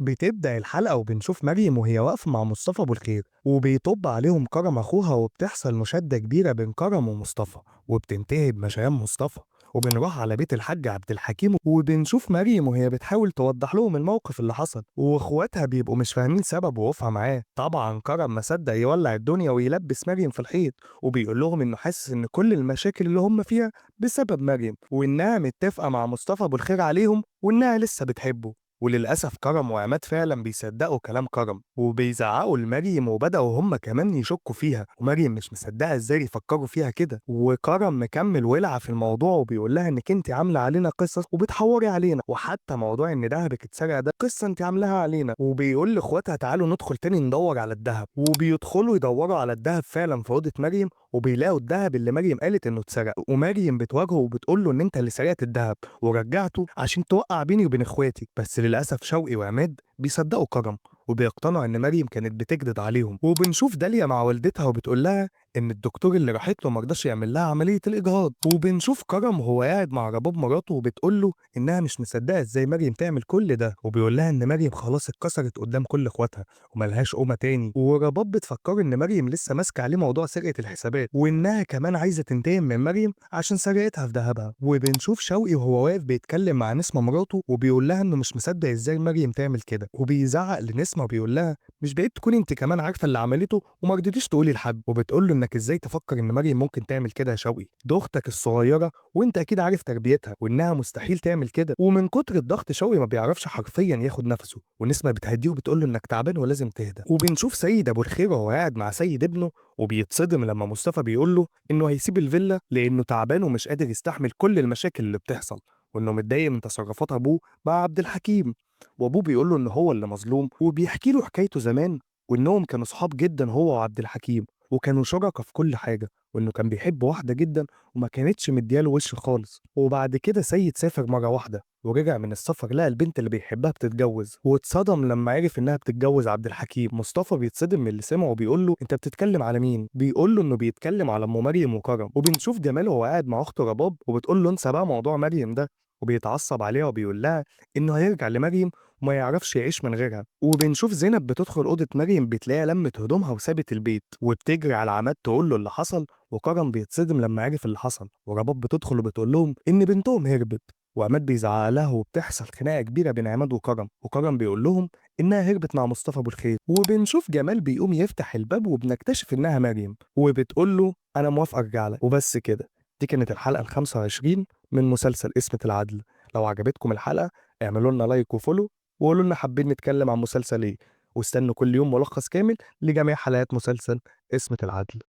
بتبدأ الحلقة وبنشوف مريم وهي واقفة مع مصطفى أبو الخير وبيطب عليهم كرم أخوها وبتحصل مشادة كبيرة بين كرم ومصطفى وبتنتهي بمشيان مصطفى. وبنروح على بيت الحاج عبد الحكيم وبنشوف مريم وهي بتحاول توضح لهم الموقف اللي حصل واخواتها بيبقوا مش فاهمين سبب وقوفها معاه. طبعا كرم ما صدق يولع الدنيا ويلبس مريم في الحيط وبيقول لهم انه حاسس ان كل المشاكل اللي هم فيها بسبب مريم وانها متفقة مع مصطفى أبو الخير عليهم وانها لسه بتحبه. وللأسف كرم وعماد فعلا بيصدقوا كلام كرم وبيزعقوا لمريم وبدأوا هما كمان يشكوا فيها ومريم مش مصدقة ازاي يفكروا فيها كده. وكرم مكمل ولع في الموضوع وبيقول لها انك انت عاملة علينا قصص وبتحوري علينا وحتى موضوع ان دهبك اتسرق ده قصة انت عاملاها علينا. وبيقول لاخواتها تعالوا ندخل تاني ندور على الدهب وبيدخلوا يدوروا على الدهب فعلا في أوضة مريم وبيلاقوا الدهب اللي مريم قالت انه اتسرق ومريم بتواجهه وبتقول له ان انت اللي سرقت الدهب ورجعته عشان توقع بيني وبين اخواتي. بس للاسف شوقي وعماد بيصدقوا كرم وبيقتنعوا ان مريم كانت بتكذب عليهم. وبنشوف داليا مع والدتها وبتقول لها ان الدكتور اللي راحت له مرضاش يعمل لها عمليه الاجهاض. وبنشوف كرم وهو قاعد مع رباب مراته وبتقول له انها مش مصدقه ازاي مريم تعمل كل ده وبيقول لها ان مريم خلاص اتكسرت قدام كل اخواتها وملهاش قومه تاني. ورباب بتفكر ان مريم لسه ماسكه عليه موضوع سرقه الحسابات وانها كمان عايزه تنتقم من مريم عشان سرقتها في ذهبها. وبنشوف شوقي وهو واقف بيتكلم مع نسمه مراته وبيقول لها انه مش مصدق ازاي مريم تعمل كده وبيزعق لنسمه وبيقول لها مش بعيد تكوني انت كمان عارفه اللي عملته وما رضيتيش تقولي لحد. وبتقول له انك ازاي تفكر ان مريم ممكن تعمل كده يا شوقي، دي اختك الصغيره وانت اكيد عارف تربيتها وانها مستحيل تعمل كده. ومن كتر الضغط شوقي ما بيعرفش حرفيا ياخد نفسه ونسمه بتهديه وبتقول له انك تعبان ولازم تهدى. وبنشوف سيد ابو الخير وهو قاعد مع سيد ابنه وبيتصدم لما مصطفى بيقول له انه هيسيب الفيلا لانه تعبان ومش قادر يستحمل كل المشاكل اللي بتحصل وانه متضايق من تصرفات ابوه مع عبد الحكيم. وابوه بيقول له ان هو اللي مظلوم وبيحكي له حكايته زمان وانهم كانوا صحاب جدا هو وعبد الحكيم وكانوا شركاء في كل حاجه وانه كان بيحب واحده جدا وما كانتش مدياله وش خالص. وبعد كده سيد سافر مره واحده ورجع من السفر لقى البنت اللي بيحبها بتتجوز واتصدم لما عرف انها بتتجوز عبد الحكيم. مصطفى بيتصدم من اللي سمعه وبيقول له انت بتتكلم على مين؟ بيقول له انه بيتكلم على ام مريم وكرم. وبنشوف جمال وهو قاعد مع اخته رباب وبتقول له انسى بقى موضوع مريم ده وبيتعصب عليها وبيقول لها انه هيرجع لمريم وما يعرفش يعيش من غيرها. وبنشوف زينب بتدخل اوضه مريم بتلاقيها لمت هدومها وسابت البيت وبتجري على عماد تقول له اللي حصل. وكرم بيتصدم لما عرف اللي حصل ورباب بتدخل وبتقول لهم ان بنتهم هربت وعماد بيزعق لها وبتحصل خناقه كبيره بين عماد وكرم بيقول لهم انها هربت مع مصطفى ابو الخير. وبنشوف جمال بيقوم يفتح الباب وبنكتشف انها مريم وبتقول له انا موافقه ارجع لك وبس كده. دي كانت الحلقه ال 25 من مسلسل اسمة العدل. لو عجبتكم الحلقه اعملوا لنا لايك وفولو وقولوا لنا حابين نتكلم عن مسلسل ايه واستنوا كل يوم ملخص كامل لجميع حلقات مسلسل اسمة العدل.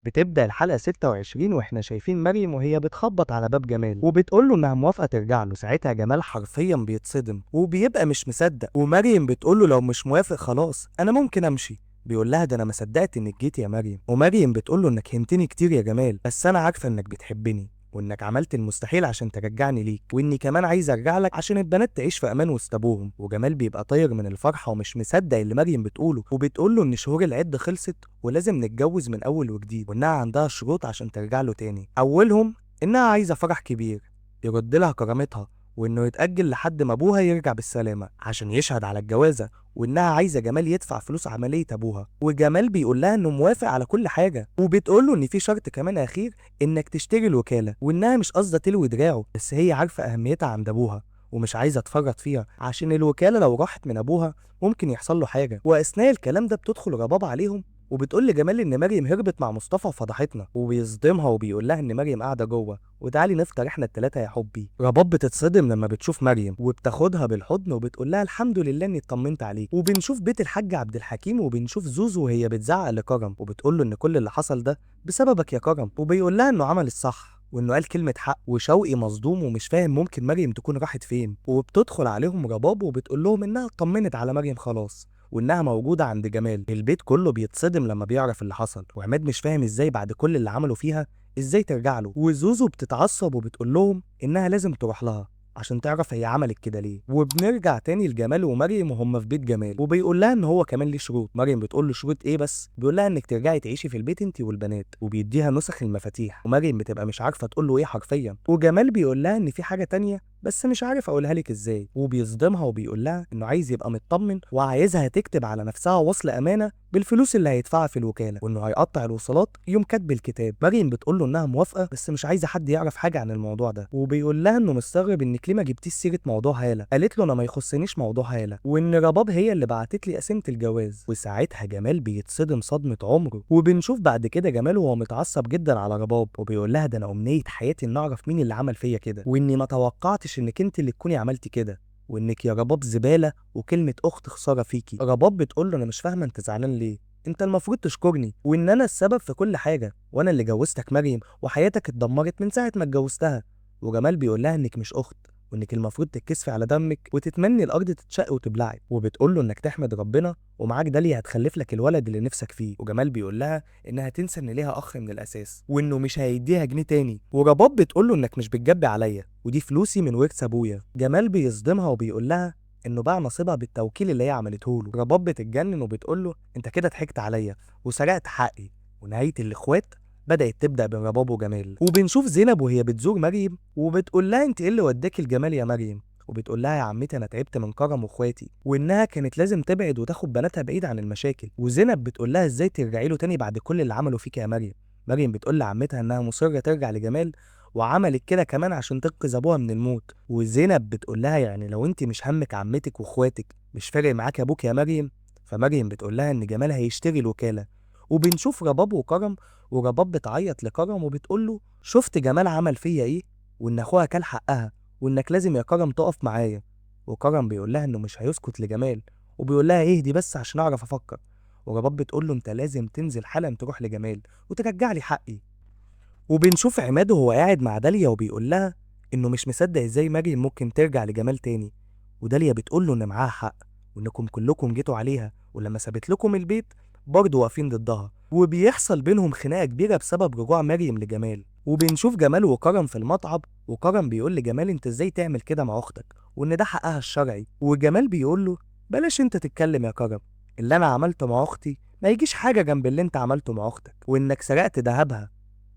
بتبدأ الحلقة 26 واحنا شايفين مريم وهي بتخبط على باب جمال وبتقول له انها موافقة ترجع له. ساعتها جمال حرفيا بيتصدم وبيبقى مش مصدق ومريم بتقول له لو مش موافق خلاص انا ممكن امشي. بيقول لها ده انا ما صدقت انك جيت يا مريم. ومريم بتقول له انك هنتني كتير يا جمال بس انا عارفة انك بتحبني وانك عملت المستحيل عشان ترجعني ليك واني كمان عايز ارجع لك عشان البنات تعيش في امان وسط ابوهم. وجمال بيبقى طاير من الفرحه ومش مصدق اللي مريم بتقوله وبتقول له ان شهور العد خلصت ولازم نتجوز من اول وجديد وانها عندها شروط عشان ترجع له تاني. اولهم انها عايزه فرح كبير يرد لها كرامتها وانه يتأجل لحد ما ابوها يرجع بالسلامة عشان يشهد على الجوازة وانها عايزة جمال يدفع فلوس عملية ابوها. وجمال بيقول لها انه موافق على كل حاجة وبتقول له ان في شرط كمان اخير انك تشتري الوكالة وانها مش قصدها تلوي دراعه بس هي عارفة اهميتها عند ابوها ومش عايزة تفرط فيها عشان الوكالة لو راحت من ابوها ممكن يحصل له حاجة. واثناء الكلام ده بتدخل رباب عليهم وبتقول لجمال ان مريم هربت مع مصطفى وفضحتنا وبيصدمها وبيقول لها ان مريم قاعده جوه وتعالي نفطر احنا التلاتة يا حبي. رباب بتتصدم لما بتشوف مريم وبتاخدها بالحضن وبتقول لها الحمد لله اني اطمنت عليك. وبنشوف بيت الحاج عبد الحكيم وبنشوف زوزو وهي بتزعق لكرم وبتقول له ان كل اللي حصل ده بسببك يا كرم وبيقول لها انه عمل الصح وانه قال كلمة حق. وشوقي مصدوم ومش فاهم ممكن مريم تكون راحت فين. وبتدخل عليهم رباب وبتقول لهم انها اطمنت على مريم خلاص وانها موجوده عند جمال. البيت كله بيتصدم لما بيعرف اللي حصل وعماد مش فاهم ازاي بعد كل اللي عملوا فيها ازاي ترجع له. وزوزو بتتعصب وبتقول لهم انها لازم تروح لها عشان تعرف هي عملت كده ليه. وبنرجع تاني لجمال ومريم وهم في بيت جمال، وبيقول لها ان هو كمان ليه شروط. مريم بتقول له شروط ايه بس؟ بيقول لها انك ترجعي تعيشي في البيت انت والبنات، وبيديها نسخ المفاتيح، ومريم بتبقى مش عارفه تقول له ايه حرفيا. وجمال بيقول لها ان في حاجه تانية بس مش عارف اقولها لك ازاي، وبيصدمها وبيقول لها انه عايز يبقى مطمن وعايزها تكتب على نفسها وصل امانه بالفلوس اللي هيدفعها في الوكاله، وانه هيقطع الوصلات يوم كاتب الكتاب. مريم بتقول له انها موافقه بس مش عايزه حد يعرف حاجه عن الموضوع ده، وبيقول لها انه مستغرب انك ليه ما جبتيش سيره موضوع هاله. قالت له انا ما يخصنيش موضوع هاله، وان رباب هي اللي بعتت لي قسيمه الجواز. وساعتها جمال بيتصدم صدمه عمره. وبنشوف بعد كده جمال وهو متعصب جدا على رباب، وبيقول لها ده انا امنيه حياتي ان اعرف مين اللي عمل فيا كده، واني ما توقعتش انك انت اللي تكوني عملتي كده، وانك يا رباب زباله، وكلمه اخت خساره فيكي. رباب بتقول له انا مش فاهمه انت زعلان ليه، انت المفروض تشكرني، وان انا السبب في كل حاجه، وانا اللي جوزتك مريم، وحياتك اتدمرت من ساعه ما اتجوزتها. وجمال بيقول لها انك مش اخت، وانك المفروض تتكسفي على دمك وتتمني الارض تتشق وتبلعك. وبتقول له انك تحمد ربنا ومعاك داليا هتخلف لك الولد اللي نفسك فيه. وجمال بيقول لها انها تنسى ان ليها اخ من الاساس، وانه مش هيديها جنيه تاني. ورباب بتقول له انك مش بتجبي عليا، ودي فلوسي من ورث ابويا. جمال بيصدمها وبيقول لها انه باع نصيبها بالتوكيل اللي هي عملته له. رباب بتتجنن وبتقول له انت كده ضحكت عليا وسرقت حقي. ونهايه الاخوات بدأت تبدأ بين رباب وجمال. وبنشوف زينب وهي بتزور مريم، وبتقول لها انت ايه اللي وداكي الجمال يا مريم؟ وبتقول لها يا عمتي انا تعبت من كرم واخواتي، وانها كانت لازم تبعد وتاخد بناتها بعيد عن المشاكل. وزينب بتقول لها ازاي ترجعي له تاني بعد كل اللي عمله فيك يا مريم؟ مريم بتقول لعمتها انها مصره ترجع لجمال، وعملت كده كمان عشان تنقذ ابوها من الموت. وزينب بتقول لها يعني لو انت مش همك عمتك واخواتك، مش فارق معاك ابوك يا مريم؟ فمريم بتقول لها ان جمال هيشتري الوكاله. وبنشوف رباب وكرم، ورباب بتعيط لكرم وبتقول له شفت جمال عمل فيا ايه، وان اخوها كل حقها، وانك لازم يا كرم تقف معايا. وكرم بيقول لها انه مش هيسكت لجمال، وبيقول لها اهدي بس عشان اعرف افكر. ورباب بتقول له انت لازم تنزل حالا تروح لجمال وترجع لي حقي. وبنشوف عماد وهو قاعد مع داليا وبيقول لها انه مش مصدق ازاي مريم ممكن ترجع لجمال تاني. وداليا بتقول له ان معاها حق، وانكم كلكم جيتوا عليها، ولما سابت لكم البيت برضه واقفين ضدها. وبيحصل بينهم خناقه كبيره بسبب رجوع مريم لجمال. وبنشوف جمال وكرم في المطعم، وكرم بيقول لجمال انت ازاي تعمل كده مع اختك، وان ده حقها الشرعي. وجمال بيقول له بلاش انت تتكلم يا كرم، اللي انا عملته مع اختي ما يجيش حاجه جنب اللي انت عملته مع اختك، وانك سرقت دهبها.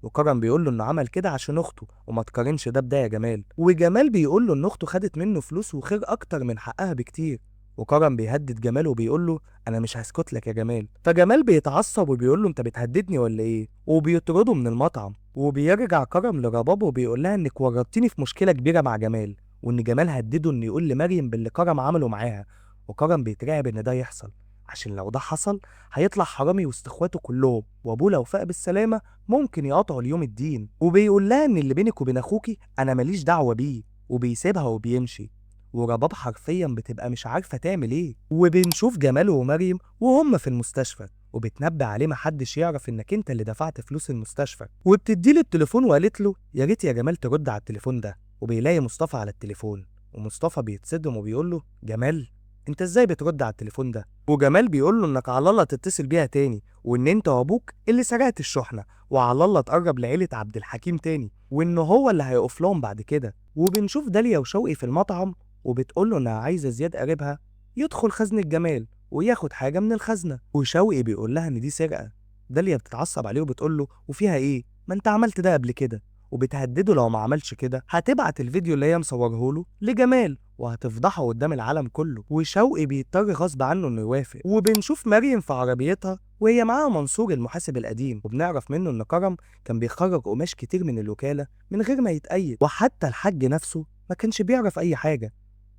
وكرم بيقول له انه عمل كده عشان اخته، وما تقارنش ده بده يا جمال. وجمال بيقول له ان اخته خدت منه فلوس وخير اكتر من حقها بكتير. وكرم بيهدد جمال وبيقول له انا مش هسكت لك يا جمال. فجمال بيتعصب وبيقول له انت بتهددني ولا ايه، وبيطرده من المطعم. وبيرجع كرم لرباب وبيقول لها انك ورطتني في مشكله كبيره مع جمال، وان جمال هدده انه يقول لمريم باللي كرم عمله معاها. وكرم بيترعب ان ده يحصل، عشان لو ده حصل هيطلع حرامي وسط اخواته كلهم، وابوه لو فاق بالسلامه ممكن يقطعوا اليوم الدين. وبيقول لها ان اللي بينك وبين اخوكي انا ماليش دعوه بيه، وبيسيبها وبيمشي. ورباب حرفيا بتبقى مش عارفه تعمل ايه. وبنشوف جمال ومريم وهم في المستشفى، وبتنبه عليه محدش يعرف انك انت اللي دفعت فلوس المستشفى. وبتديله التليفون وقالت له يا ريت يا جمال ترد على التليفون ده. وبيلاقي مصطفى على التليفون، ومصطفى بيتصدم وبيقول له جمال انت ازاي بترد على التليفون ده؟ وجمال بيقول له انك على الله تتصل بيها تاني، وان انت وابوك اللي سرقت الشحنه، وعلى الله تقرب لعيله عبد الحكيم تاني، وانه هو اللي هيقف لهم بعد كده. وبنشوف داليا وشوقي في المطعم، وبتقول له انها عايزه زياد قريبها يدخل خزنه جمال وياخد حاجه من الخزنه. وشوقي بيقول لها ان دي سرقه. داليا بتتعصب عليه وبتقول له وفيها ايه، ما انت عملت ده قبل كده. وبتهدده لو ما عملش كده هتبعت الفيديو اللي هي مصوره له لجمال وهتفضحه قدام العالم كله. وشوقي بيضطر غصب عنه انه يوافق. وبنشوف مريم في عربيتها وهي معاها منصور المحاسب القديم، وبنعرف منه ان كرم كان بيخرج قماش كتير من الوكاله من غير ما يتأيد، وحتى الحاج نفسه ما كانش بيعرف اي حاجه.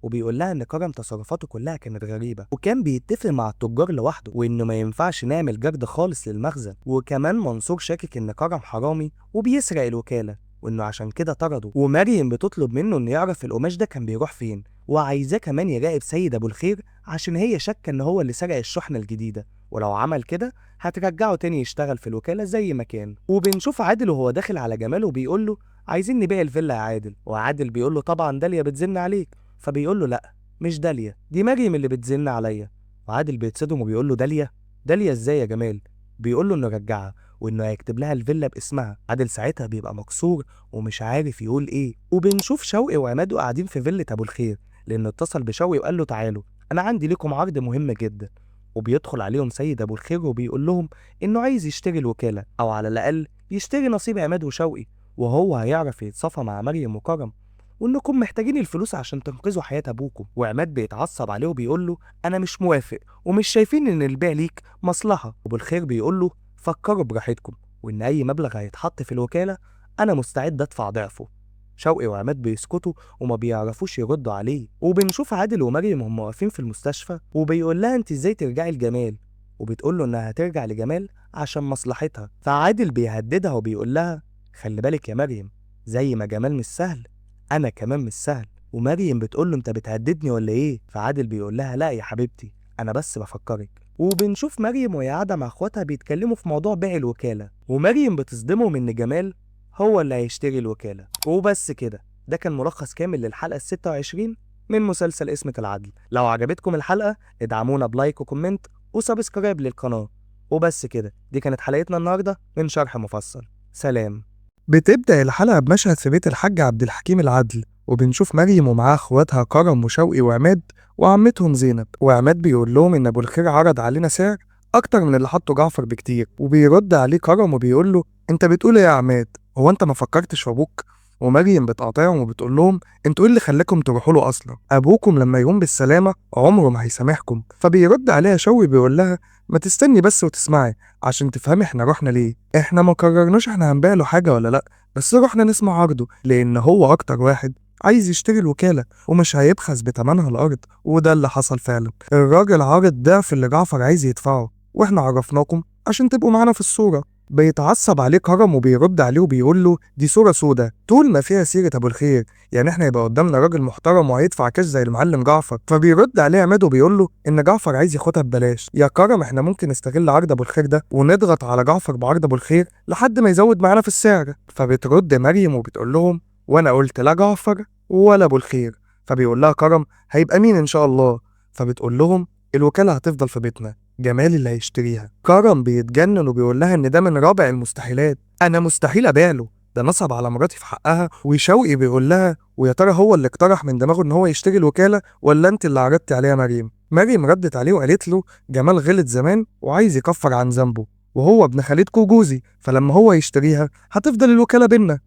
وبيقول لها ان كرم تصرفاته كلها كانت غريبه، وكان بيتفق مع التجار لوحده، وانه ما ينفعش نعمل جرد خالص للمخزن. وكمان منصور شاكك ان كرم حرامي وبيسرق الوكاله، وانه عشان كده طرده. ومريم بتطلب منه انه يعرف القماش ده كان بيروح فين، وعايزاه كمان يراقب سيد ابو الخير عشان هي شاكه ان هو اللي سرق الشحنه الجديده، ولو عمل كده هترجعه تاني يشتغل في الوكاله زي ما كان. وبنشوف عادل وهو داخل على جمال وبيقول له عايزين نبيع الفيلا يا عادل. وعادل بيقول له طبعا داليا بتزن عليك. فبيقول له لا مش داليا، دي مريم اللي بتزن عليا. وعادل بيتصدم وبيقول له داليا؟ داليا ازاي يا جمال؟ بيقول له انه رجعها، وإنه هيكتب لها الفيلا باسمها. عادل ساعتها بيبقى مكسور ومش عارف يقول إيه. وبنشوف شوقي وعماد قاعدين في فيلة أبو الخير، لأنه اتصل بشوقي وقال له تعالوا أنا عندي لكم عرض مهم جدا. وبيدخل عليهم سيد أبو الخير وبيقول لهم إنه عايز يشتري الوكالة، أو على الأقل يشتري نصيب عماد وشوقي، وهو هيعرف يتصافى مع مريم وكرم، وإنكم محتاجين الفلوس عشان تنقذوا حياة أبوكم. وعماد بيتعصب عليه وبيقول له أنا مش موافق ومش شايفين إن البيع ليك مصلحة. أبو الخير بيقول له فكروا براحتكم، وإن أي مبلغ هيتحط في الوكالة أنا مستعد أدفع ضعفه. شوقي وعماد بيسكتوا وما بيعرفوش يردوا عليه. وبنشوف عادل ومريم هم واقفين في المستشفى، وبيقول لها انت ازاي ترجعي لجمال، وبتقول له انها هترجع لجمال عشان مصلحتها. فعادل بيهددها وبيقول لها خلي بالك يا مريم، زي ما جمال مش سهل انا كمان مش سهل. ومريم بتقول له انت بتهددني ولا ايه؟ فعادل بيقول لها لا يا حبيبتي انا بس بفكرك. وبنشوف مريم وهي قاعده مع اخواتها بيتكلموا في موضوع بيع الوكاله، ومريم بتصدمهم ان جمال هو اللي هيشتري الوكالة. وبس كده، ده كان ملخص كامل للحلقة ال26 من مسلسل اسمة العدل. لو عجبتكم الحلقة ادعمونا بلايك وكومنت وسبسكرايب للقناة. وبس كده، دي كانت حلقتنا النهاردة من شرح مفصل. سلام. بتبدأ الحلقة بمشهد في بيت الحاج عبد الحكيم العدل، وبنشوف مريم ومعاها اخواتها كرم وشوقي وعماد وعمتهم زينب. وعماد بيقول لهم ان ابو الخير عرض علينا سعر اكتر من اللي حطه جعفر بكتير. وبيرد عليه كرم وبيقول له انت بتقول ايه يا عماد؟ هو انت ما فكرتش في ابوك؟ ومريم بتقاطعهم وبتقول لهم انتوا ايه اللي خلاكم تروحوا له اصلا؟ ابوكم لما يقوم بالسلامه عمره ما هيسامحكم. فبيرد عليها شوقي بيقول لها ما تستني بس وتسمعي عشان تفهمي احنا رحنا ليه. احنا ما قررناش احنا هنبيع له حاجه ولا لا، بس رحنا نسمع عرضه لان هو اكتر واحد عايز يشتري الوكالة ومش هيبخس بتمنها الأرض. وده اللي حصل فعلا، الراجل عارض ضعف اللي جعفر عايز يدفعه، واحنا عرفناكم عشان تبقوا معانا في الصورة. بيتعصب عليه كرم وبيرد عليه وبيقول له دي صورة سودا طول ما فيها سيرة أبو الخير، يعني احنا يبقى قدامنا راجل محترم وهيدفع كاش زي المعلم جعفر. فبيرد عليه عماد وبيقول له إن جعفر عايز ياخدها ببلاش. يا كرم احنا ممكن نستغل عرض أبو الخير ده ونضغط على جعفر بعرض أبو الخير لحد ما يزود معانا في السعر. فبترد مريم وبتقول لهم وانا قلت لا جعفر ولا ابو الخير. فبيقول لها كرم هيبقى مين ان شاء الله؟ فبتقول لهم الوكاله هتفضل في بيتنا، جمال اللي هيشتريها. كرم بيتجنن وبيقول لها ان ده من رابع المستحيلات، انا مستحيل ابيع له، ده نصب على مراتي في حقها. وشوقي بيقول لها ويا ترى هو اللي اقترح من دماغه ان هو يشتري الوكاله ولا انت اللي عرضتي عليها مريم؟ مريم ردت عليه وقالت له جمال غلط زمان وعايز يكفر عن ذنبه، وهو ابن خالتكو جوزي، فلما هو يشتريها هتفضل الوكاله بينا.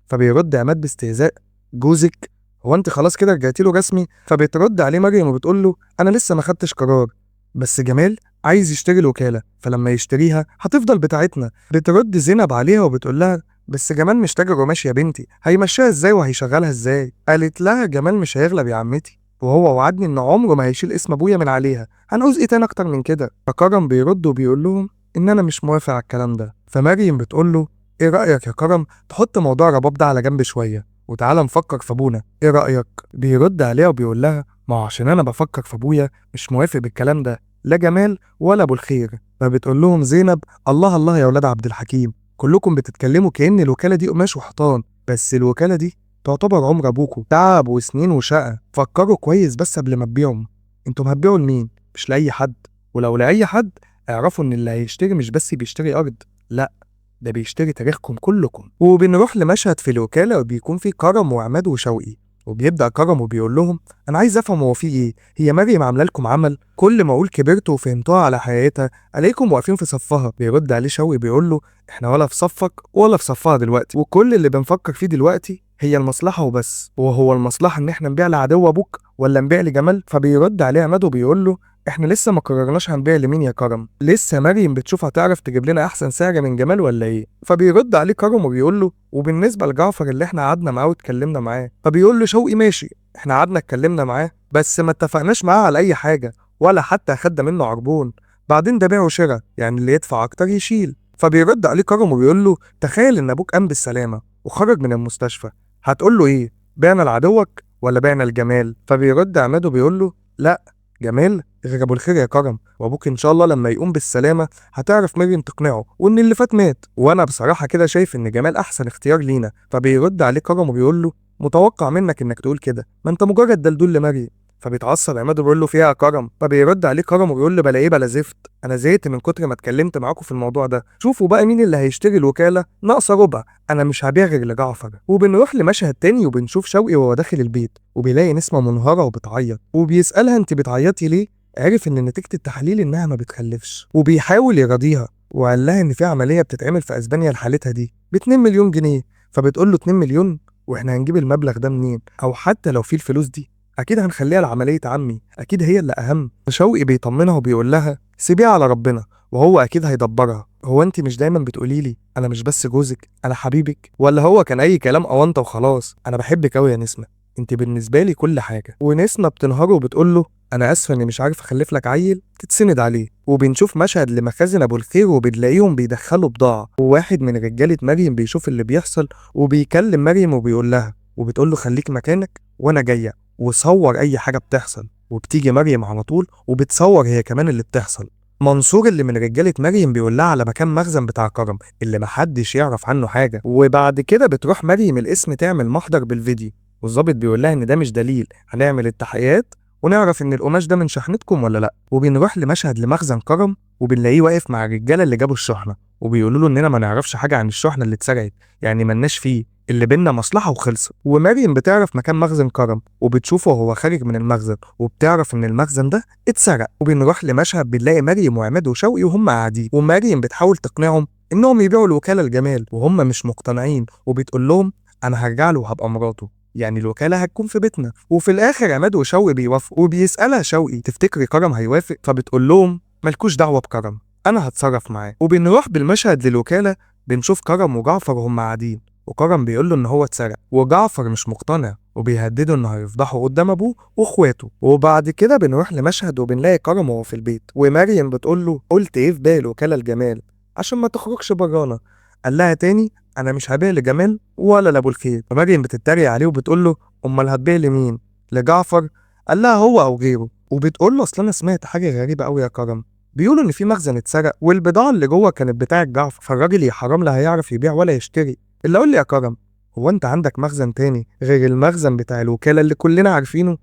فبيرد عماد باستهزاء جوزك؟ هو انت خلاص كده رجعتي له رسمي؟ فبترد عليه مريم وبتقول له انا لسه ما خدتش قرار، بس جمال عايز يشتري الوكاله فلما يشتريها هتفضل بتاعتنا. بترد زينب عليها وبتقول لها بس جمال مش تاجر وماشي يا بنتي، هيمشيها ازاي وهيشغلها ازاي؟ قالت لها جمال مش هيغلب يا عمتي، وهو وعدني ان عمره ما هيشيل اسم ابويا من عليها، هنعوز ايه تاني اكتر من كده؟ فكرم بيرد وبيقول لهم ان انا مش موافق على الكلام ده. فمريم بتقول له ايه رأيك يا كرم تحط موضوع رباب ده على جنب شوية وتعالى نفكر في ابونا، ايه رأيك؟ بيرد عليها وبيقول لها ما هو عشان انا بفكر في ابويا مش موافق بالكلام ده، لا جمال ولا ابو الخير. فبتقول لهم زينب الله الله يا ولاد عبد الحكيم، كلكم بتتكلموا كأن الوكالة دي قماش وحيطان، بس الوكالة دي تعتبر عمر ابوكم، تعب وسنين وشقة. فكروا كويس بس قبل ما تبيعوا، انتم هتبيعوا لمين؟ مش لأي حد، ولو لأي حد اعرفوا ان اللي هيشتري مش بس بيشتري ارض، لا ده بيشتري تاريخكم كلكم. وبنروح لمشهد في الوكالة وبيكون فيه كرم وعماد وشوقي، وبيبدأ كرم وبيقول لهم أنا عايز أفهم هو في إيه؟ هي مريم عاملة لكم عمل؟ كل ما أقول كبرتوا وفهمتوها على حقيقتها ألاقيكم واقفين في صفها. بيرد عليه شوقي بيقول له إحنا ولا في صفك ولا في صفها دلوقتي، وكل اللي بنفكر فيه دلوقتي هي المصلحة وبس. وهو المصلحة إن إحنا نبيع لعدو أبوك ولا نبيع لجمال؟ فبيرد عليه عماد وبيقول له احنا لسه ما قررناش هنبيع لمين يا كرم، لسه مريم بتشوف هتعرف تجيب لنا احسن سعر من جمال ولا ايه. فبيرد عليه كرم وبيقول له وبالنسبه لجعفر اللي احنا قعدنا معاه واتكلمنا معاه. فبيقول له شوقي ماشي احنا قعدنا اتكلمنا معاه بس ما اتفقناش معاه على اي حاجه ولا حتى اخدنا منه عربون، بعدين ده بيع وشراء يعني اللي يدفع اكتر يشيل. فبيرد عليه كرم وبيقول له تخيل ان ابوك قام بالسلامه وخرج من المستشفى، هتقول له ايه؟ بعنا لعدوك ولا بعنا لجمال؟ فبيرد عماد وبيقول له لا جمال غير ابو الخير يا كرم، وابوك ان شاء الله لما يقوم بالسلامه هتعرف مريم تقنعه وان اللي فات مات، وانا بصراحه كده شايف ان جمال احسن اختيار لينا. فبيرد عليه كرم وبيقول له متوقع منك انك تقول كده، ما انت مجرد دلدول لمريم. فبيتعصب عماد وبيقول له فيها يا كرم، فبيرد عليه كرم وبيقول له بلا ايه بلا زفت، انا زهقت من كتر ما اتكلمت معاكم في الموضوع ده، شوفوا بقى مين اللي هيشتري الوكاله ناقصه ربع، انا مش هبيع غير لجعفر. وبنروح لمشهد تاني وبنشوف شوقي وهو داخل البيت وبيلاقي نسمه منهاره وبتعيط وبيسالها انت بتعيطي ليه؟ عرف ان نتيجه التحليل انها ما بتخلفش وبيحاول يراضيها وقال لها ان في عمليه بتتعمل في اسبانيا لحالتها دي ب 2 مليون جنيه. فبتقول له 2 مليون واحنا هنجيب المبلغ ده منين؟ او حتى لو في الفلوس دي اكيد هنخليها لعمليه عمي، اكيد هي اللي اهم. شوقي بيطمنها وبيقول لها سيبيها على ربنا وهو اكيد هيدبرها، هو انت مش دايما بتقولي لي انا مش بس جوزك انا حبيبك؟ ولا هو كان اي كلام اونطه وخلاص؟ انا بحبك قوي يا نسمه، انت بالنسبه لي كل حاجه. ونسمه بتنهار وبتقول له انا اسفه اني مش عارف اخلف لك عيل تتسند عليه. وبنشوف مشهد لمخازن ابو الخير وبنلاقيهم بيدخلوا بضاعه، وواحد من رجاله مريم بيشوف اللي بيحصل وبيكلم مريم وبيقول لها وبتقول له خليك مكانك وانا جايه، وصور اي حاجه بتحصل. وبتيجي مريم على طول وبتصور هي كمان اللي بتحصل. منصور اللي من رجاله مريم بيقول لها على مكان مخزن بتاع كرم اللي محدش يعرف عنه حاجه. وبعد كده بتروح مريم القسم تعمل محضر بالفيديو، والظابط بيقول لها ان ده مش دليل، هنعمل التحقيقات ونعرف ان القماش ده من شحنتكم ولا لا. وبنروح لمشهد لمخزن كرم وبنلاقيه واقف مع الرجاله اللي جابوا الشحنه وبيقولوا له اننا ما نعرفش حاجه عن الشحنه اللي اتسرقت، يعني ملناش فيه، اللي بينا مصلحه وخلصت. ومريم بتعرف مكان مخزن كرم وبتشوفه وهو خارج من المخزن وبتعرف ان المخزن ده اتسرق. وبنروح لمشهد بنلاقي مريم وعماد وشوقي وهم قاعدين ومريم بتحاول تقنعهم انهم يبيعوا الوكاله لجمال وهم مش مقتنعين، وبتقول لهم انا هرجع له وهبقى مراته، يعني الوكاله هتكون في بيتنا. وفي الاخر عماد وشوقي بيوافقوا وبيسالها شوقي تفتكري كرم هيوافق؟ فبتقول لهم مالكوش دعوه بكرم، انا هتصرف معاه. وبنروح بالمشهد للوكاله بنشوف كرم وجعفر وهم قاعدين وكرم بيقول له ان هو اتسرق وجعفر مش مقتنع وبيهدده انه هيفضحه قدام ابوه واخواته. وبعد كده بنروح لمشهد وبنلاقي كرم وهو في البيت ومريم بتقول له قلت ايه في باقي الوكاله لجمال عشان ما تخرجش برانا؟ قال لها تاني انا مش هبيع لجمال ولا لابو الخير. فمريم بتتريق عليه وبتقول له امال هتبيع لمين؟ لجعفر؟ قال لها هو او غيره. وبتقول له اصل انا سمعت حاجه غريبه قوي يا كرم، بيقولوا ان في مخزن اتسرق والبضاعه اللي جوه كانت بتاعه جعفر، فالراجل يا حرام لا هيعرف يبيع ولا يشتري. اللي اقول لي يا كرم هو انت عندك مخزن تاني غير المخزن بتاع الوكاله اللي كلنا عارفينه؟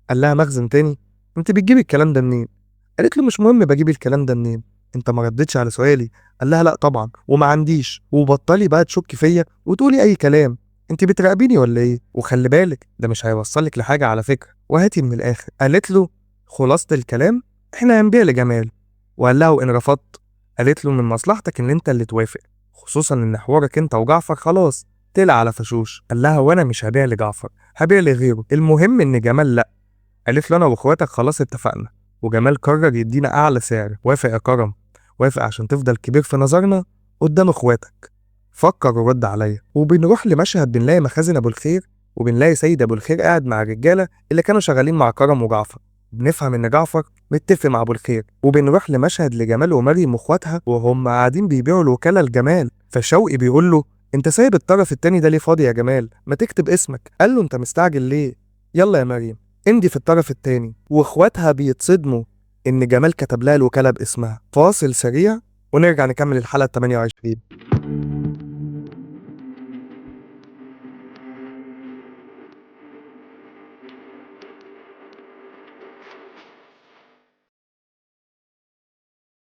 قال لها مخزن تاني؟ انت بتجيبي الكلام ده منين؟ قالت له مش مهم بجيب الكلام ده منين، انت ما ردتش على سؤالي. قال لها لا طبعا وما عنديش، وبطلي بقى تشكي فيا وتقولي اي كلام، انت بتراقبيني ولا ايه؟ وخلي بالك ده مش هيوصلك لحاجه على فكره، وهاتي من الاخر. قالت له خلاصه الكلام احنا هنبيع لجمال. وقال لها وان رفضت؟ قالت له من مصلحتك ان انت اللي توافق، خصوصا ان حوارك انت وجعفر خلاص طلع على فشوش. قال لها وانا مش هبيع لجعفر، هبيع لغيره، المهم ان جمال لا. قالت له انا واخواتك خلاص اتفقنا، وجمال قرر يدينا اعلى سعر. وافق يا كرم؟ وافق عشان تفضل كبير في نظرنا قدام اخواتك، فكر ورد عليا. وبنروح لمشهد بنلاقي مخازن ابو الخير وبنلاقي سيد ابو الخير قاعد مع الرجاله اللي كانوا شغالين مع كرم وجعفر، بنفهم ان جعفر متفق مع ابو الخير. وبنروح لمشهد لجمال ومريم واخواتها وهم قاعدين بيبيعوا الوكاله لجمال، فشوقي بيقول له انت سايب الطرف التاني ده ليه فاضي يا جمال؟ ما تكتب اسمك. قال له انت مستعجل ليه؟ يلا يا مريم امضي في الطرف التاني. واخواتها بيتصدموا ان جمال كتب لها الوكاله باسمها. فاصل سريع ونرجع نكمل الحلقه 28.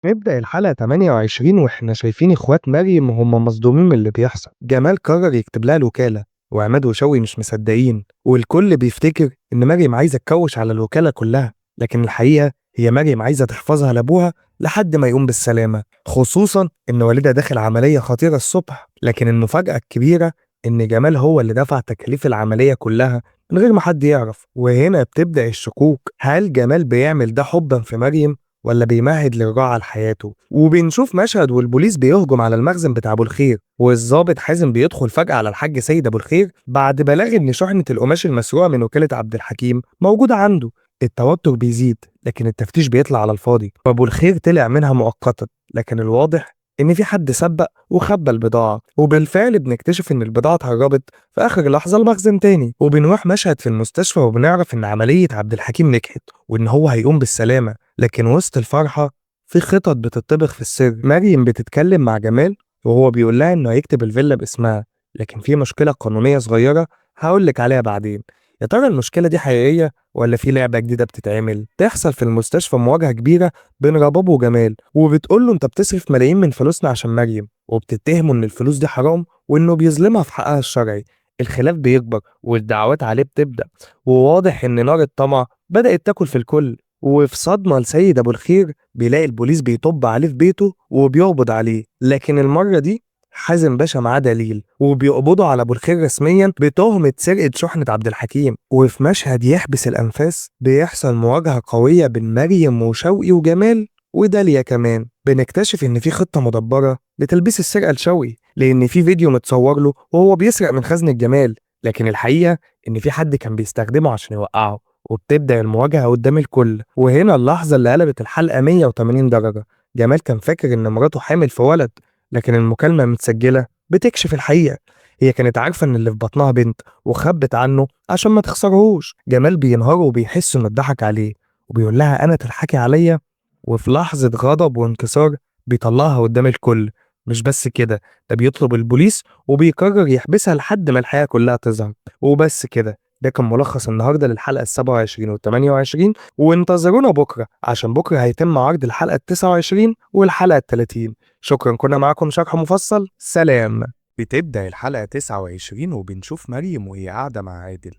نبدأ الحلقة 28 واحنا شايفين اخوات مريم وهم مصدومين من اللي بيحصل. جمال قرر يكتب لها الوكالة وعماد وشوقي مش مصدقين، والكل بيفتكر ان مريم عايزة تكوش على الوكالة كلها، لكن الحقيقة هي مريم عايزة تحفظها لابوها لحد ما يقوم بالسلامة، خصوصا ان والدها داخل عملية خطيرة الصبح. لكن المفاجأة الكبيرة ان جمال هو اللي دفع تكاليف العملية كلها من غير ما حد يعرف. وهنا بتبدأ الشكوك، هل جمال بيعمل ده حبا في مريم ولا بيمهد لرجوعها لحياته؟ وبنشوف مشهد والبوليس بيهجم على المخزن بتاع ابو الخير والظابط حازم بيدخل فجأة على الحاج سيد ابو الخير بعد بلاغ ان شحنة القماش المسروقة من وكالة عبد الحكيم موجودة عنده. التوتر بيزيد لكن التفتيش بيطلع على الفاضي، وابو الخير طلع منها مؤقتا، لكن الواضح ان في حد سبق وخبى البضاعة. وبالفعل بنكتشف ان البضاعة اتهربت في اخر لحظة المخزن تاني. وبنروح مشهد في المستشفى وبنعرف ان عملية عبد الحكيم نجحت وان هو هيقوم بالسلامة، لكن وسط الفرحة في خطط بتطبخ في السر. مريم بتتكلم مع جمال وهو بيقول لها انه هيكتب الفيلا باسمها، لكن في مشكلة قانونية صغيرة هقولك عليها بعدين. يا ترى المشكلة دي حقيقية ولا في لعبة جديدة بتتعمل؟ تحصل في المستشفى مواجهة كبيرة بين رباب وجمال، وبتقول له انت بتصرف ملايين من فلوسنا عشان مريم، وبتتهمه ان الفلوس دي حرام وانه بيظلمها في حقها الشرعي. الخلاف بيكبر والدعوات عليه بتبدأ، وواضح ان نار الطمع بدأت تاكل في الكل. وفي صدمة لسيد أبو الخير بيلاقي البوليس بيطب عليه في بيته وبيقبض عليه، لكن المرة دي حازم باشا معاه دليل وبيقبضوا على ابو الخير رسميا بتهمة سرقة شحنة عبد الحكيم. وفي مشهد يحبس الانفاس بيحصل مواجهة قوية بين مريم وشوقي وجمال وداليا كمان. بنكتشف ان في خطة مدبرة لتلبيس السرقة لشوقي، لان في فيديو متصور له وهو بيسرق من خزنة جمال، لكن الحقيقة ان في حد كان بيستخدمه عشان يوقعه. وبتبدأ المواجهة قدام الكل، وهنا اللحظة اللي قلبت الحلقة 180 درجة. جمال كان فاكر ان مراته حامل في ولد، لكن المكالمة المتسجلة بتكشف الحقيقة. هي كانت عارفة إن اللي في بطنها بنت وخبت عنه عشان ما تخسرهوش. جمال بينهار وبيحس إنه اتضحك عليه، وبيقول لها أنا تضحكي عليا. وفي لحظة غضب وانكسار بيطلعها قدام الكل. مش بس كده، ده بيطلب البوليس وبيقرر يحبسها لحد ما الحقيقة كلها تظهر. وبس كده، ده كان ملخص النهارده للحلقة ال27 وال28، وانتظرونا بكرة عشان بكرة هيتم عرض الحلقة ال29 والحلقة ال30. شكرا، كنا معاكم شرح مفصل. سلام. بتبدأ الحلقة 29 وبنشوف مريم وهي قاعدة مع عادل،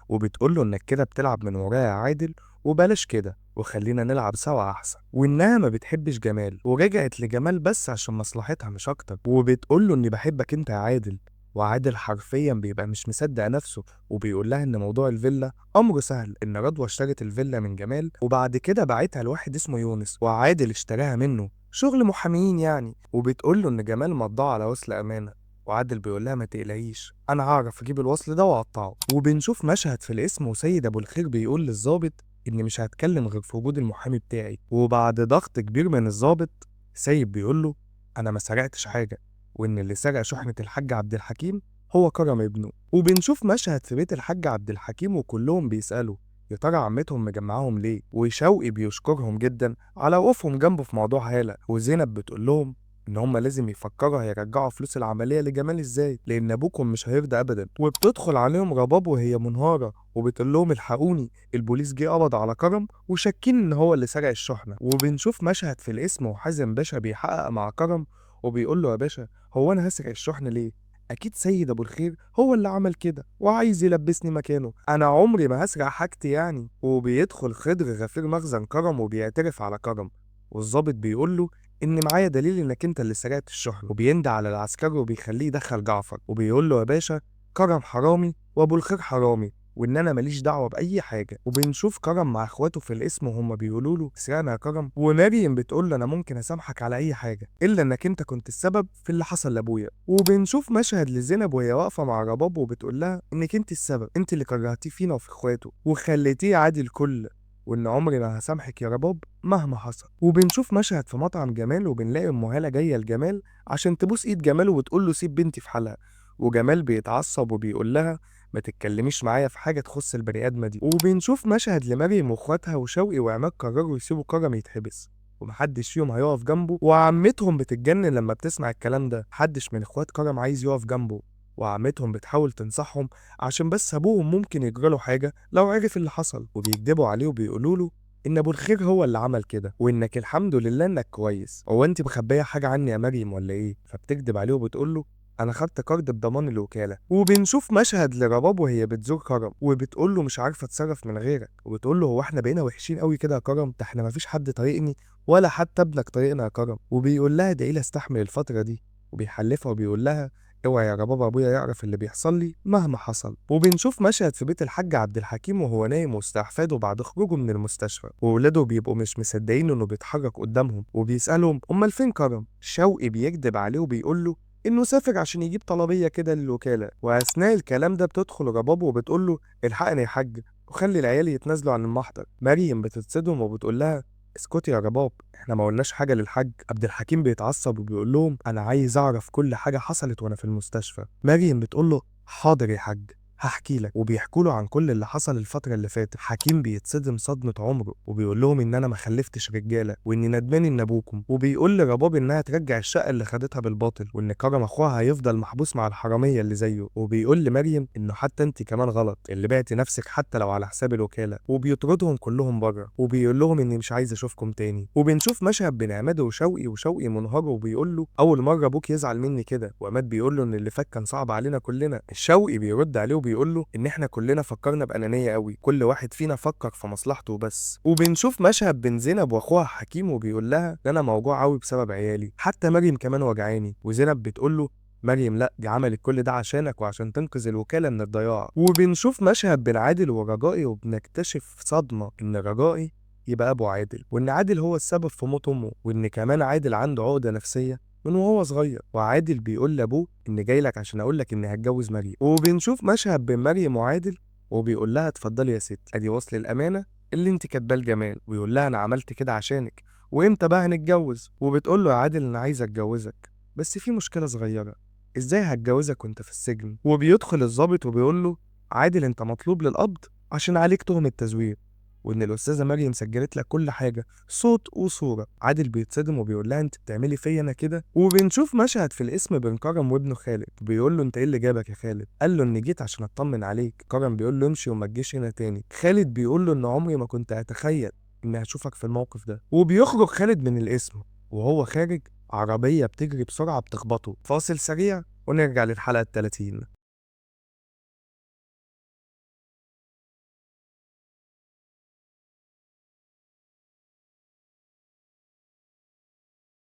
وبتقوله إنك كده بتلعب من ورايا يا عادل، وبلاش كده وخلينا نلعب سوا أحسن، وإنها ما بتحبش جمال ورجعت لجمال بس عشان مصلحتها مش أكتر. وبتقوله إني بحبك أنت يا عادل، وعادل حرفيا بيبقى مش مصدق نفسه، وبيقول لها إن موضوع الفيلا أمره سهل، إن رضوى اشترت الفيلا من جمال وبعد كده باعتها لواحد اسمه يونس وعادل اشتراها منه، شغل محاميين يعني. وبتقوله إن جمال مضاه على وصل أمانة، وعادل بيقول لها ما تقلقيش انا هعرف اجيب الوصل ده واقطعه. وبنشوف مشهد في الاسم وسيد ابو الخير بيقول للظابط اني مش هتكلم غير في وجود المحامي بتاعي. وبعد ضغط كبير من الظابط، سيد بيقول له انا ما سرقتش حاجه، وان اللي سرق شحنه الحاج عبد الحكيم هو كرم ابنه. وبنشوف مشهد في بيت الحاج عبد الحكيم وكلهم بيسالوا يا ترى عمتهم مجمعاهم ليه، وشوقي بيشكرهم جدا على وقوفهم جنبه في موضوع هالة، وزينب بتقول لهم ان هم لازم يفكروا هيرجعوا فلوس العمليه لجمال ازاي، لان ابوكم مش هيرضى ابدا. وبتدخل عليهم رباب وهي منهاره وبتقول لهم الحقوني، البوليس جه قبض على كرم وشاكين ان هو اللي سرق الشحنه. وبنشوف مشهد في الاسم وحازم باشا بيحقق مع كرم وبيقول له يا باشا هو انا هسرق الشحنه ليه؟ اكيد سيد ابو الخير هو اللي عمل كده وعايز يلبسني مكانه، انا عمري ما هسرق حاجتي يعني. وبيدخل خضر غفير مخزن كرم وبيعترف على كرم، والظابط بيقول له ان معايا دليل انك انت اللي سرقت الشحنه، وبيندى على العسكري وبيخليه يدخل جعفر وبيقول له يا باشا كرم حرامي وابو الخير حرامي، وان انا ماليش دعوه باي حاجه. وبنشوف كرم مع اخواته في القسم وهم بيقولوا له سرقنا يا كرم، ومريم بتقول له انا ممكن اسامحك على اي حاجه الا انك انت كنت السبب في اللي حصل لابويا. وبنشوف مشهد لزينب وهي واقفه مع رباب وبتقول لها انك انت السبب، انت اللي كرهتيه فينا وفي اخواته وخليتيه عادي الكل، وان عمري ما هسامحك يا رباب مهما حصل. وبنشوف مشهد في مطعم جمال وبنلاقي ام هاله جايه لجمال عشان تبوس ايد جمال وتقول له سيب بنتي في حالها، وجمال بيتعصب وبيقول لها ما تتكلميش معايا في حاجه تخص البني ادمه دي. وبنشوف مشهد لمريم واخواتها وشوقي وعماد قرروا يسيبوا كرم يتحبس ومحدش فيهم هيقف جنبه، وعمتهم بتتجنن لما بتسمع الكلام ده، محدش من اخوات كرم عايز يقف جنبه، وعمتهم بتحاول تنصحهم عشان بس ابوهم ممكن يجراله حاجه لو عرف اللي حصل، وبيكدبوا عليه وبيقولوا له ان ابو الخير هو اللي عمل كده وانك الحمد لله انك كويس، هو انت مخبيه حاجه عني يا مريم ولا ايه؟ فبتكدب عليه وبتقول له انا خدت كارد بضمان الوكاله. وبنشوف مشهد لرباب وهي بتزور كرم وبتقول له مش عارفه اتصرف من غيرك، وبتقول له هو احنا بقينا وحشين قوي كده يا كرم؟ ده احنا مفيش حد طايقني ولا حتى ابنك طايقنا يا كرم. وبيقول لها ادعي لي استحمل الفتره دي، وبيحلفها وبيقول لها اوعى يا رباب ابويا يعرف اللي بيحصل لي مهما حصل. وبنشوف مشهد في بيت الحاج عبد الحكيم وهو نايم وسط احفاده بعد خروجه من المستشفى، وولاده بيبقوا مش مصدقين انه بيتحرك قدامهم، وبيسالهم امال فين كرم؟ شوقي بيكذب عليه وبيقول له انه سافر عشان يجيب طلبيه كده للوكاله. واثناء الكلام ده بتدخل رباب وبتقول له الحقني يا حاج وخلي العيال يتنازلوا عن المحضر. مريم بتتصدم وبتقول لها اسكتي يا رباب احنا ما قلناش حاجه للحاج. عبد الحكيم بيتعصب وبيقول لهم انا عايز اعرف كل حاجه حصلت وانا في المستشفى. مريم بتقول له حاضر يا حاج هحكي لك. وبيحكوا له عن كل اللي حصل الفترة اللي فاتت. حكيم بيتصدم صدمة عمره وبيقول لهم ان انا ما خلفتش رجالة واني ندمان ان ابوكم، وبيقول لرباب انها ترجع الشقة اللي خدتها بالباطل، وان كرم اخوها هيفضل محبوس مع الحرامية اللي زيه. وبيقول لمريم انه حتى انت كمان غلط اللي بعتي نفسك حتى لو على حساب الوكالة، وبيطردهم كلهم بره وبيقول لهم اني مش عايز اشوفكم تاني. وبنشوف مشهد بين عماد وشوقي منهار وبيقول له اول مرة ابوك يزعل مني كده، وعماد بيقول له ان اللي فات كان صعب علينا كلنا. شوقي بيرد عليه وبيقول له ان احنا كلنا فكرنا بانانيه قوي، كل واحد فينا فكر في مصلحته وبس. وبنشوف مشهد بين زينب واخوها حكيم وبيقول لها ان انا موجوع قوي بسبب عيالي، حتى مريم كمان وجعاني. وزينب بتقول له مريم لا، دي عملت كل ده عشانك وعشان تنقذ الوكاله من الضياع. وبنشوف مشهد بين عادل ورجائي وبنكتشف صدمه ان رجائي يبقى ابو عادل، وان عادل هو السبب في موت امه، وان كمان عادل عنده عقده نفسيه من وهو صغير. وعادل بيقول لابوه ان جاي لك عشان اقول لك اني هتجوز مريم. وبنشوف مشهد بين مريم وعادل وبيقول لها اتفضلي يا ست، ادي وصل الامانه اللي انت كاتباه لجمال، ويقول لها انا عملت كده عشانك، وامتى بقى هنتجوز؟ وبتقول له يا عادل انا عايز اتجوزك بس في مشكله صغيره، ازاي هتجوزك وانت في السجن؟ وبيدخل الضابط وبيقول له عادل انت مطلوب للقبض عشان عليك تهمه تزوير، وان الاستاذه مريم سجلت لك كل حاجه صوت وصوره. عادل بيتصدم وبيقول لها انت بتعملي فيا انا كده. وبنشوف مشهد في الاسم بين كرم وابنه خالد، بيقول له انت ايه اللي جابك يا خالد؟ قال له اني جيت عشان اطمن عليك. كرم بيقول له امشي وما تجيش هنا تاني. خالد بيقول له ان عمري ما كنت اتخيل اني هشوفك في الموقف ده. وبيخرج خالد من الاسم، وهو خارج عربيه بتجري بسرعه بتخبطه. فاصل سريع ونرجع للحلقه 30.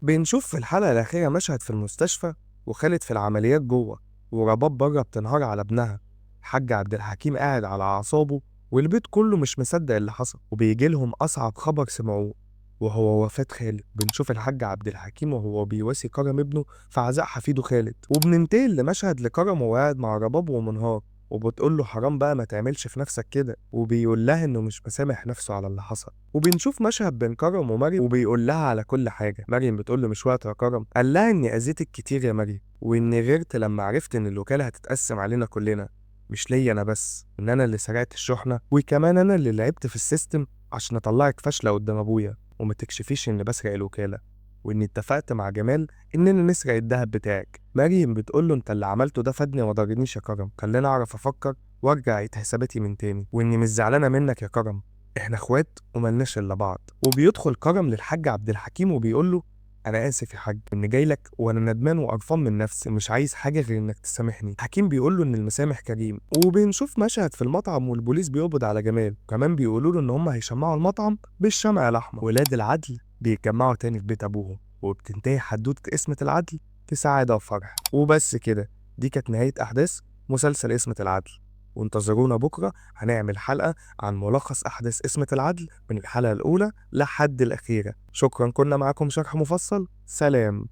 بنشوف في الحلقة الأخيرة مشهد في المستشفى وخالد في العمليات جوه، ورباب بره بتنهار على ابنها. الحاج عبد الحكيم قاعد على أعصابه والبيت كله مش مصدق اللي حصل، وبيجي لهم أصعب خبر سمعوه وهو وفاة خالد. بنشوف الحاج عبد الحكيم وهو بيواسي كرم ابنه في عزاء حفيده خالد. وبننتقل لمشهد لكرم وهو قاعد مع رباب ومنهار وبتقول له حرام بقى ما تعملش في نفسك كده، وبيقول لها انه مش مسامح نفسه على اللي حصل. وبنشوف مشهد بين كرم ومريم وبيقول لها على كل حاجه. مريم بتقول له مش وقت يا كرم. قال لها اني اذيتك كتير يا مريم، واني غيرت لما عرفت ان الوكاله هتتقسم علينا كلنا، مش ليا انا بس، ان انا اللي سرقت الشحنه وكمان انا اللي لعبت في السيستم عشان اطلعك فاشله قدام ابويا وما تكشفيش اني بسرق الوكاله، واني اتفقت مع جمال اننا نسرق الدهب بتاعك. مريم بتقول له انت اللي عملته ده فادني وما ضرنيش يا كرم، خلاني اعرف افكر وارجع اعيد حساباتي من تاني، واني مش زعلانه منك يا كرم، احنا اخوات وملناش الا بعض. وبيدخل كرم للحاج عبد الحكيم وبيقول له انا اسف يا حاج اني جاي لك وانا ندمان وقرفان من نفسي، مش عايز حاجه غير انك تسامحني. حكيم بيقول له ان المسامح كريم. وبنشوف مشهد في المطعم والبوليس بيقبض على جمال، كمان بيقولوا له ان هم هيشمعوا المطعم بالشمع الاحمر. ولاد العدل بيتجمعوا تاني في بيت ابوهم، وبتنتهي حدوته اسمة العدل في سعاده وفرح. وبس كده، دي كانت نهايه احداث مسلسل اسمة العدل. وانتظرونا بكره هنعمل حلقه عن ملخص أحداث اسمة العدل من الحلقة الأولى لحد الأخيرة. شكرا، كنا معاكم شرح مفصل. سلام.